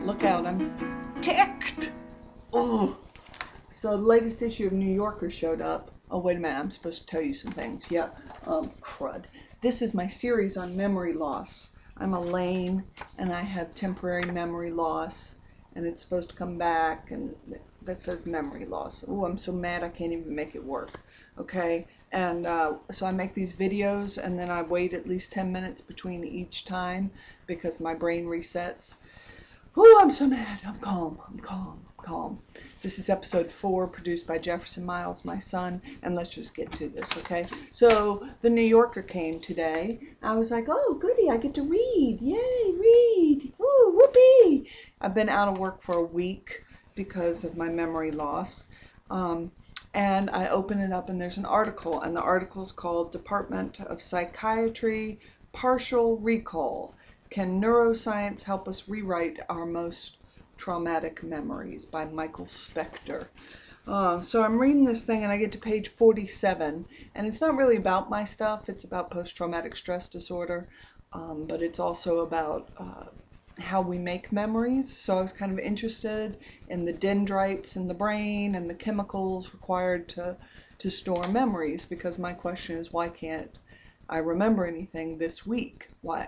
Look out, I'm ticked. Oh. So the latest issue of New Yorker showed up. Oh, wait a minute, I'm supposed to tell you some things. Yeah, crud. This is my series on memory loss. I'm Elaine, and I have temporary memory loss, and it's supposed to come back, and that says memory loss. Oh, I'm so mad I can't even make it work. Okay, and so I make these videos, and then I wait at least 10 minutes between each time because my brain resets. Oh, I'm so mad. I'm calm. I'm calm. I'm calm. This is episode 4, produced by Jefferson Miles, my son, and let's just get to this, okay? So, the New Yorker came today. I was like, oh, goody, I get to read. Yay, read. Ooh, whoopee. I've been out of work for a week because of my memory loss. And I open it up, and there's an article, and the article's called Department of Psychiatry Partial Recall. Can Neuroscience Help Us Rewrite Our Most Traumatic Memories, by Michael Spector. So I'm reading this thing, and I get to page 47, and it's not really about my stuff. It's about post-traumatic stress disorder, but it's also about how we make memories. So I was kind of interested in the dendrites in the brain and the chemicals required to store memories, because my question is, why can't I remember anything this week? Why?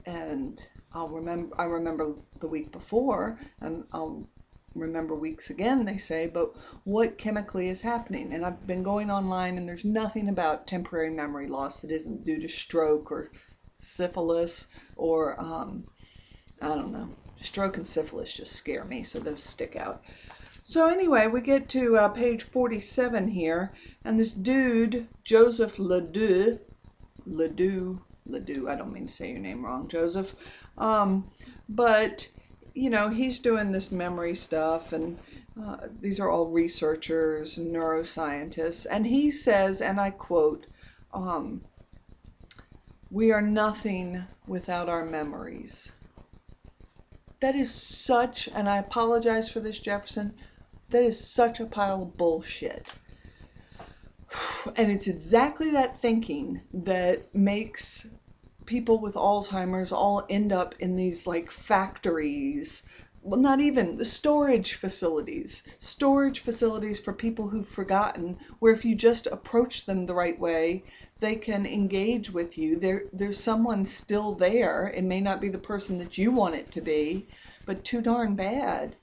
And I remember the week before, and I'll remember weeks again, they say, but what chemically is happening? And I've been going online, and there's nothing about temporary memory loss that isn't due to stroke or syphilis or, I don't know. Stroke and syphilis just scare me, so those stick out. So anyway, we get to page 47 here, and this dude, Joseph Ledoux, I don't mean to say your name wrong, Joseph, but, you know, he's doing this memory stuff, and these are all researchers and neuroscientists, and he says, and I quote, we are nothing without our memories. That is such, and I apologize for this, Jefferson, that is such a pile of bullshit. And it's exactly that thinking that makes people with Alzheimer's all end up in these like factories. Well, not even the storage facilities for people who've forgotten, where if you just approach them the right way, they can engage with you. There's someone still there. It may not be the person that you want it to be, but too darn bad.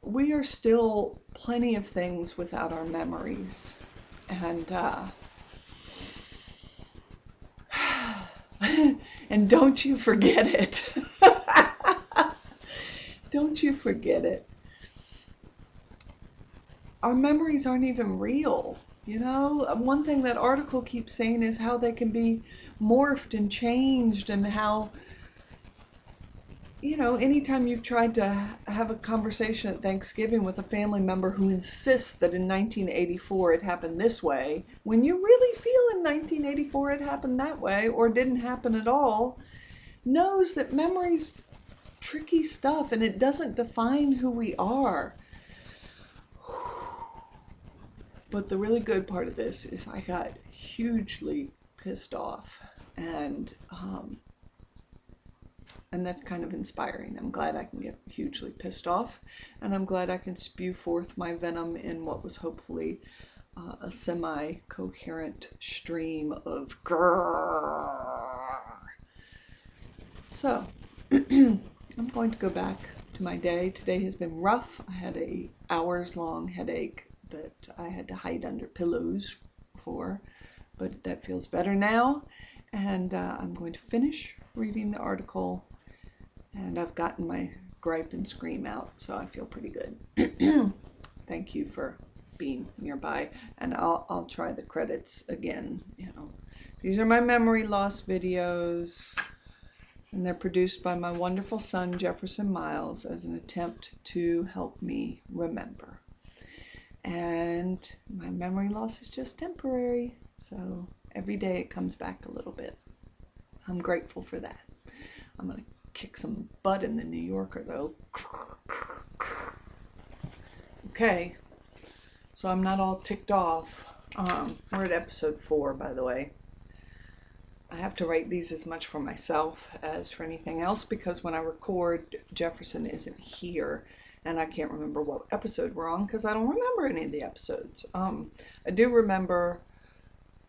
We are still plenty of things without our memories. And and don't you forget it. Don't you forget it. Our memories aren't even real. You know, one thing that article keeps saying is how they can be morphed and changed, and how, you know, anytime you've tried to have a conversation at Thanksgiving with a family member who insists that in 1984 it happened this way, when you really feel in 1984 it happened that way, or didn't happen at all, knows that memory's tricky stuff, and it doesn't define who we are. But the really good part of this is I got hugely pissed off, and that's kind of inspiring. I'm glad I can get hugely pissed off, and I'm glad I can spew forth my venom in what was hopefully a semi-coherent stream of grrr. So, I'm going to go back to my day. Today has been rough. I had a hours-long headache that I had to hide under pillows for, but that feels better now, and I'm going to finish reading the article, and I've gotten my gripe and scream out, so I feel pretty good. Thank you for being nearby, and I'll try the credits again. You know, these are my memory loss videos, and they're produced by my wonderful son Jefferson Miles as an attempt to help me remember. And my memory loss is just temporary, so every day it comes back a little bit. I'm grateful for that. I'm going to kick some butt in the New Yorker, though. Okay, so I'm not all ticked off. We're at episode 4, by the way. I have to write these as much for myself as for anything else, because when I record, Jefferson isn't here, and I can't remember what episode we're on because I don't remember any of the episodes. I do remember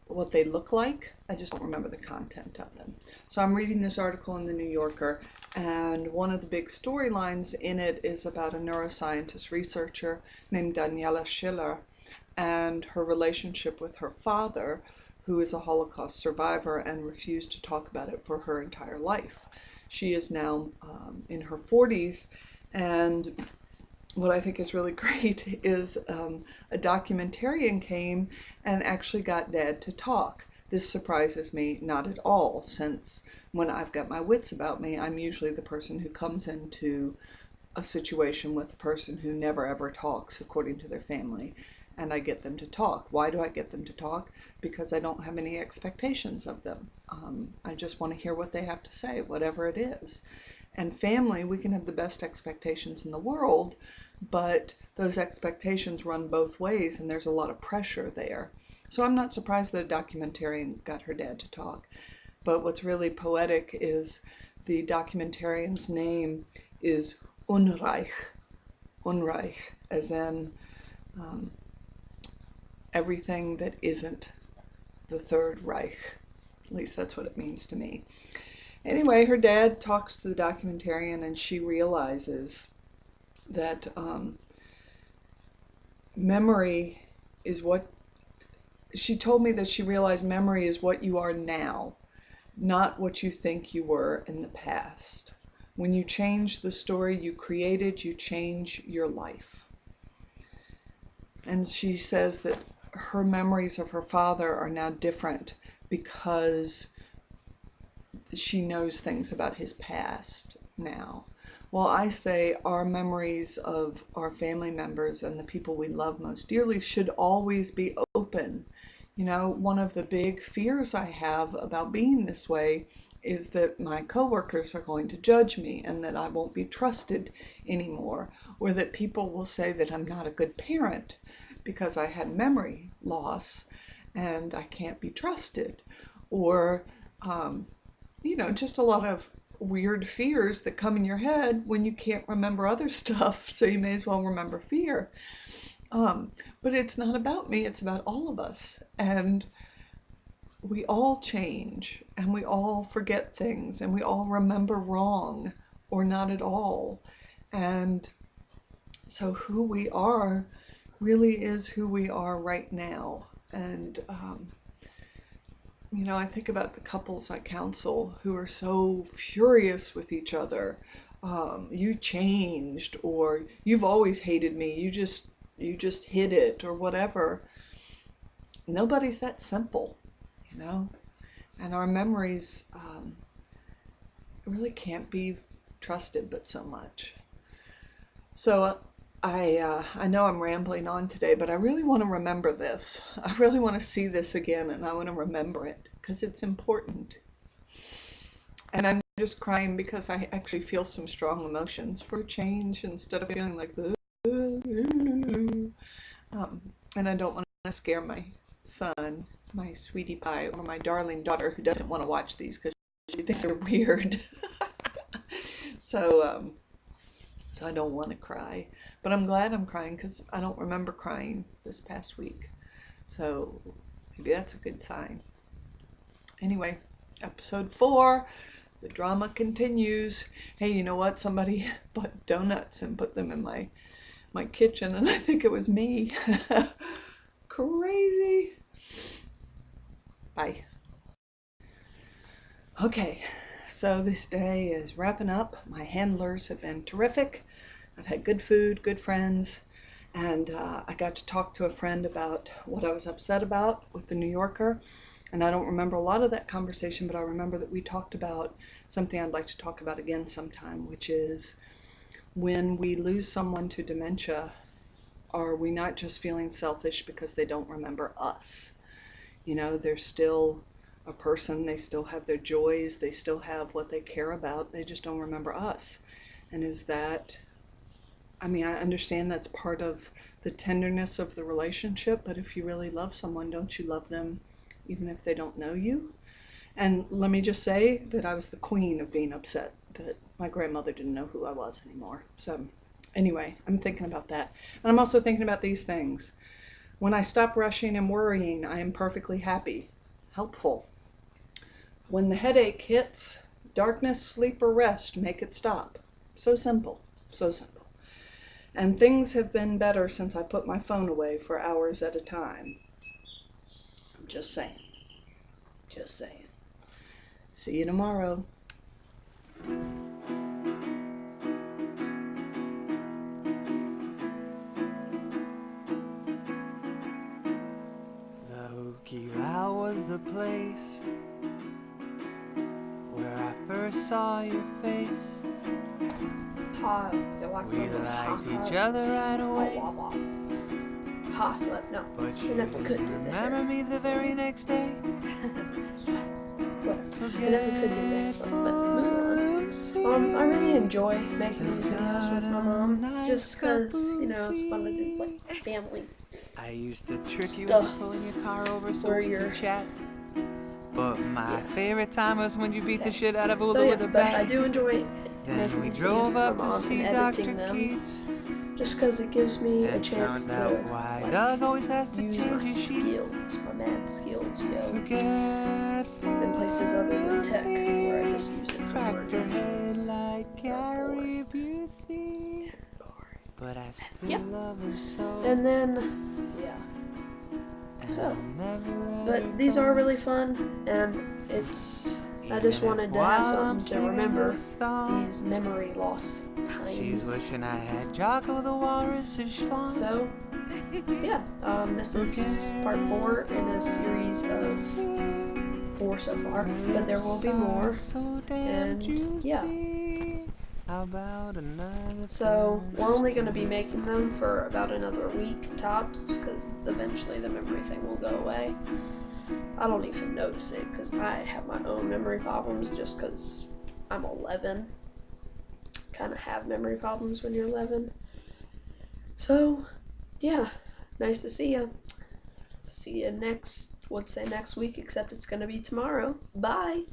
what they look like. I just don't remember the content of them. So I'm reading this article in the New Yorker, and one of the big storylines in it is about a neuroscientist researcher named Daniela Schiller and her relationship with her father, who is a Holocaust survivor and refused to talk about it for her entire life. She is now in her 40s, and what I think is really great is a documentarian came and actually got Dad to talk. This surprises me not at all, since when I've got my wits about me, I'm usually the person who comes into a situation with a person who never ever talks according to their family, and I get them to talk. Why do I get them to talk? Because I don't have any expectations of them. I just want to hear what they have to say, whatever it is. And family, we can have the best expectations in the world, but those expectations run both ways, and there's a lot of pressure there. So I'm not surprised that a documentarian got her dad to talk. But what's really poetic is the documentarian's name is Unreich. Unreich, as in everything that isn't the Third Reich. At least that's what it means to me. Anyway, her dad talks to the documentarian, and she realizes that memory is what, she told me that she realized memory is what you are now, not what you think you were in the past. When you change the story you created, you change your life. And she says that her memories of her father are now different because she knows things about his past now. Well, I say our memories of our family members and the people we love most dearly should always be open. You know, one of the big fears I have about being this way is that my coworkers are going to judge me and that I won't be trusted anymore, or that people will say that I'm not a good parent because I had memory loss and I can't be trusted, or you know, just a lot of weird fears that come in your head when you can't remember other stuff, so you may as well remember fear. But it's not about me, it's about all of us. And we all change, and we all forget things, and we all remember wrong or not at all. And so who we are really is who we are right now. And you know, I think about the couples I counsel who are so furious with each other. You changed, or you've always hated me, you just hid it, or whatever. Nobody's that simple, you know. And our memories really can't be trusted but so much. So I know I'm rambling on today, but I really want to remember this. I really want to see this again, and I want to remember it because it's important. And I'm just crying because I actually feel some strong emotions for change instead of feeling like the and I don't want to scare my son, my sweetie pie, or my darling daughter who doesn't want to watch these because she thinks they're weird. So I don't want to cry, but I'm glad I'm crying because I don't remember crying this past week. So maybe that's a good sign. Anyway, episode 4, the drama continues. Hey, you know what? Somebody bought donuts and put them in my kitchen, and I think it was me. Crazy. Bye. Okay. So this day is wrapping up. My handlers have been terrific. I've had good food, good friends, and I got to talk to a friend about what I was upset about with the New Yorker. And I don't remember a lot of that conversation, but I remember that we talked about something I'd like to talk about again sometime, which is when we lose someone to dementia, are we not just feeling selfish because they don't remember us? You know, they're still a person, they still have their joys, they still have what they care about, they just don't remember us. And is that, I mean, I understand that's part of the tenderness of the relationship, but if you really love someone, don't you love them even if they don't know you? And let me just say that I was the queen of being upset that my grandmother didn't know who I was anymore. So anyway, I'm thinking about that. And I'm also thinking about these things. When I stop rushing and worrying, I am perfectly happy. Helpful. When the headache hits, darkness, sleep, or rest, make it stop. So simple. So simple. And things have been better since I put my phone away for hours at a time. Just saying. Just saying. See you tomorrow. Okilao was the place where I first saw your face. We liked each other right away. No, But you you never could do that. remember me the very next day. I never could do that, but moving on. I really enjoy making these videos with my mom, just because, it's fun to do, like, family I used to trick you into stuff pulling your car over so where we you're, could chat. But my favorite time was when you beat the shit out of so Ula yeah, with a but I bat. do enjoy Then making we these videos drove with my up to mom see and editing Dr. them, Keats. just because it gives me a And chance found to, out why like, Doug always has to use change my his sheets. skills, my mad skills, Forgetful in places other than tech, where I just use it for cracked work her head meetings. like Gary Busey. But I still Yeah. love her so. And then, yeah. And So, I'll never let her but these go. are really fun, and I just Even wanted if to have while I'm something to singing remember this song, these memory loss she's times. wishing I had Jocko the Walrus or Schlong. So, yeah, this is part 4 in a series of 4 so far, but there will be more, and yeah. How about another So, we're only going to be making them for about another week tops, because eventually the memory thing will go away. I don't even notice it, because I have my own memory problems just because I'm 11. Kind of have memory problems when you're 11. So, yeah, nice to see you. See you next week, except it's going to be tomorrow. Bye.